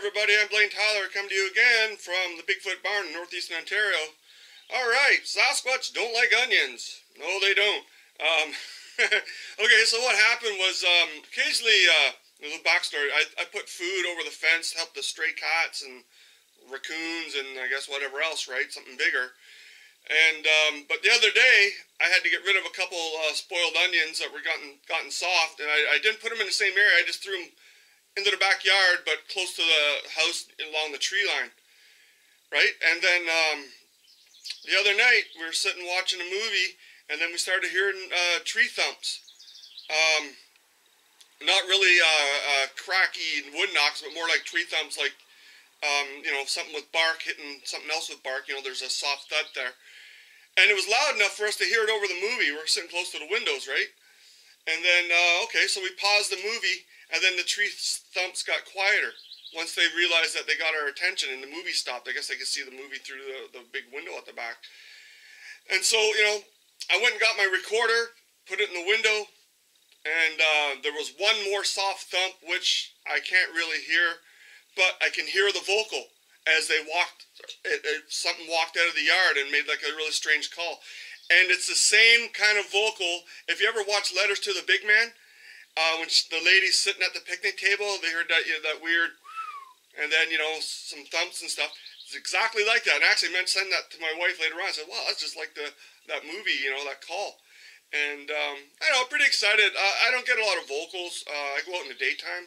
everybody, I'm Blayne coming to you again from the Bigfoot barn in northeastern Ontario. Alright, Sasquatch don't like onions. No, they don't. Okay, so what happened was, occasionally, a little backstory, I put food over the fence to help the stray cats and raccoons and I guess whatever else, right? Something bigger. And, but the other day, I had to get rid of a couple spoiled onions that were gotten soft, and I didn't put them in the same area, I just threw them into the backyard, but close to the house along the tree line, right? And then the other night, we were sitting watching a movie, and then we started hearing tree thumps. Not really cracky wood knocks, but more like tree thumps, like, you know, something with bark hitting something else with bark. You know, there's a soft thud there. And it was loud enough for us to hear it over the movie. We're sitting close to the windows, right? And then, okay, so we paused the movie, and then the tree thumps got quieter once they realized that they got our attention and the movie stopped. I guess they could see the movie through the big window at the back. And so, you know, I went and got my recorder, put it in the window, and there was one more soft thump, which I can't really hear, but I can hear the vocal as they walked. Something walked out of the yard and made like a really strange call. And it's the same kind of vocal. If you ever watch Letters to the Bigman, when the lady's sitting at the picnic table, they heard that, you know, that weird, and then, you know, some thumps and stuff. It's exactly like that. And I actually meant to send that to my wife later on. I said, wow, that's just like that movie, you know, that call. And, I know, I'm pretty excited. I don't get a lot of vocals. I go out in the daytime,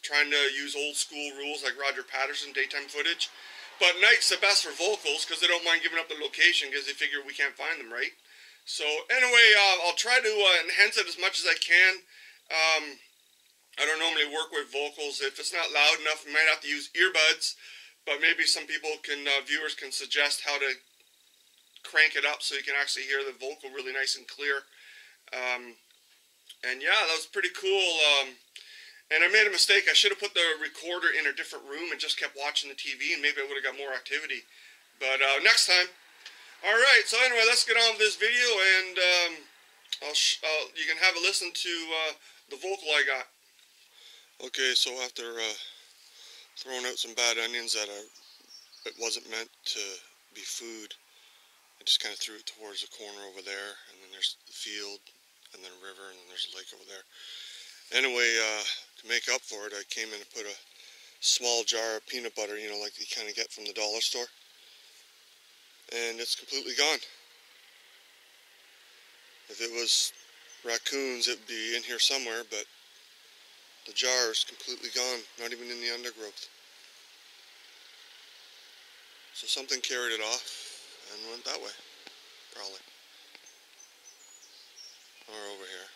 trying to use old school rules like Roger Patterson daytime footage. But night's the best for vocals because they don't mind giving up the location because they figure we can't find them, right? So anyway, I'll try to enhance it as much as I can. I don't normally work with vocals. If it's not loud enough, we might have to use earbuds. But maybe some people can, viewers can suggest how to crank it up so you can actually hear the vocal really nice and clear. And yeah, that was pretty cool. And I made a mistake. I should have put the recorder in a different room and just kept watching the TV, and maybe I would have got more activity. But next time. Alright, so anyway, let's get on with this video, and you can have a listen to the vocal I got. Okay, so after throwing out some bad onions that it wasn't meant to be food, I just kind of threw it towards the corner over there, and then there's the field, and then a river, and then there's a lake over there. Anyway, to make up for it, I came in and put a small jar of peanut butter, you know, like you kind of get from the dollar store. And it's completely gone. If it was raccoons, it would be in here somewhere, but the jar is completely gone, not even in the undergrowth. So something carried it off and went that way, probably. Or over here.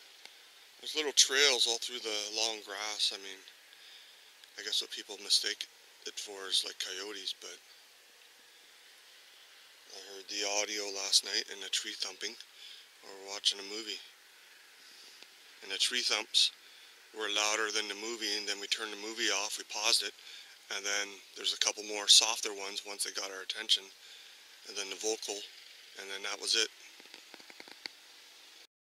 There's little trails all through the long grass. I mean, I guess what people mistake it for is like coyotes, but I heard the audio last night and the tree thumping while we were watching a movie. And the tree thumps were louder than the movie, and then we turned the movie off, we paused it, and then there's a couple more softer ones once they got our attention, and then the vocal, and then that was it.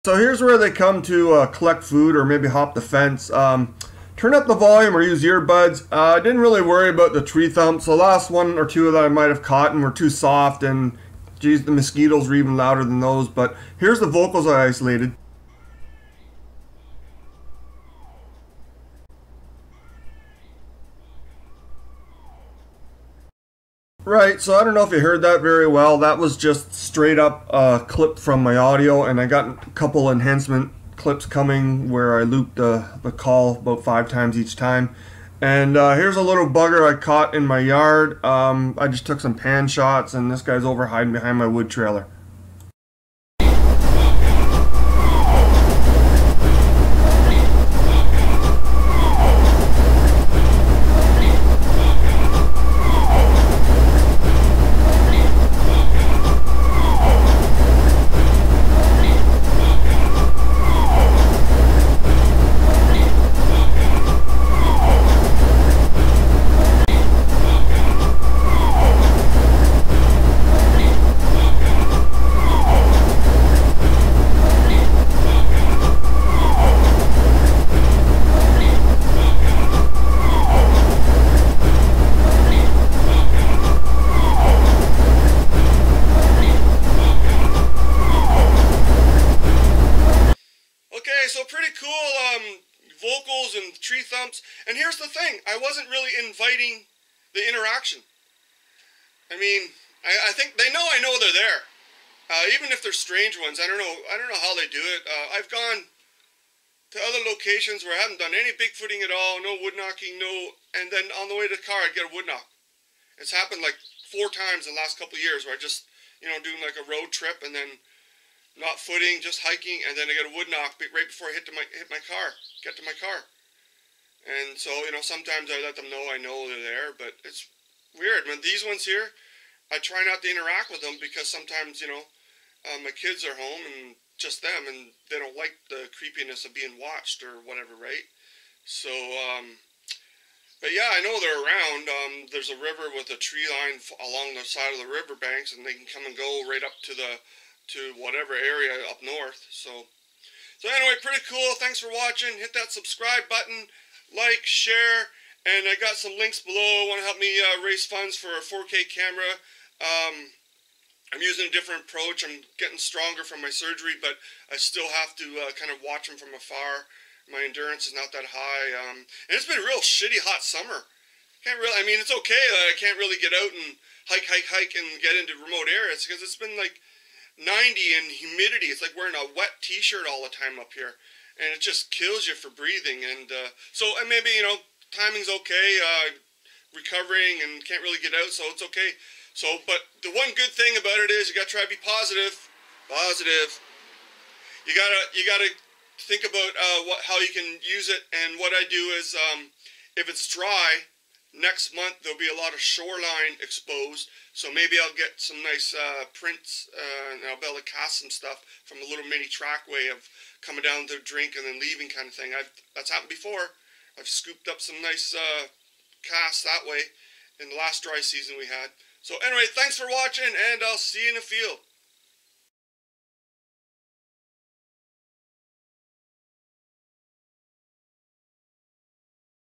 So here's where they come to collect food or maybe hop the fence. Turn up the volume or use earbuds. I didn't really worry about the tree thumps. The last one or two that I might have caught and were too soft, and geez, the mosquitoes were even louder than those. But here's the vocals I isolated. Right, so I don't know if you heard that very well. That was just straight up clip from my audio, and I got a couple enhancement clips coming where I looped the call about 5 times each time. And here's a little bugger I caught in my yard. I just took some pan shots, and this guy's over hiding behind my wood trailer. thumps. And here's the thing, I wasn't really inviting the interaction. I mean, I think they know I know they're there. Even if they're strange ones, I don't know how they do it. I've gone to other locations where I haven't done any bigfooting at all, no wood knocking, and then on the way to the car I'd get a wood knock. It's happened like 4 times in the last couple of years where I just, doing like a road trip and then not footing, just hiking, and then I get a wood knock right before I get to my car. And so, sometimes I let them know I know they're there, but it's weird. Man, these ones here, I try not to interact with them because sometimes, my kids are home and just them, and they don't like the creepiness of being watched or whatever, right? So, but yeah, I know they're around. There's a river with a tree line along the side of the river banks, and they can come and go right up to whatever area up north. So anyway, pretty cool. Thanks for watching. Hit that subscribe button, like, share, and I got some links below. Want to help me raise funds for a 4K camera? I'm using a different approach. I'm getting stronger from my surgery, but I still have to kind of watch them from afar. My endurance is not that high, and it's been a real shitty hot summer. It's okay that I can't really get out and hike and get into remote areas because it's been like 90 and humidity. It's like wearing a wet t-shirt all the time up here, and it just kills you for breathing. And maybe timing's okay, recovering and can't really get out, so it's okay. So, but the one good thing about it is you gotta try to be positive. You gotta think about how you can use it. And what I do is, if it's dry, next month there'll be a lot of shoreline exposed. So maybe I'll get some nice prints, and I'll be able to cast some stuff from a little mini trackway of coming down to drink and then leaving kind of thing. That's happened before. I've scooped up some nice casts that way in the last dry season we had. So anyway, thanks for watching, and I'll see you in the field.